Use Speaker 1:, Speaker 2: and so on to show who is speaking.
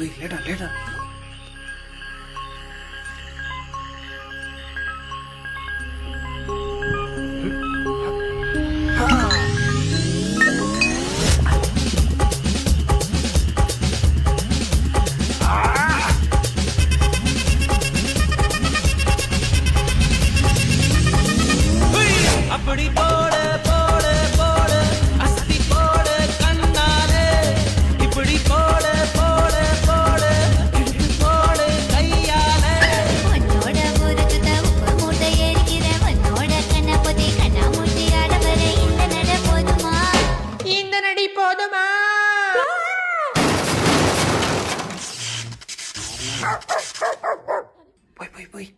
Speaker 1: போய் லேட்டா
Speaker 2: அப்படி போட போட போட அஸ்தி போட கண்ணாலே இப்படி போட போட போட இழுத்து போட கையாலே
Speaker 3: உன்னோட ஊருக்கு உப்பு மூட்டை எரிக்கிற உன்னோட கண்ண பொதி கண்ணா மூட்டி ஆடவர இந்த நட போதுமா
Speaker 2: இந்த நடி போதுமா
Speaker 1: போய்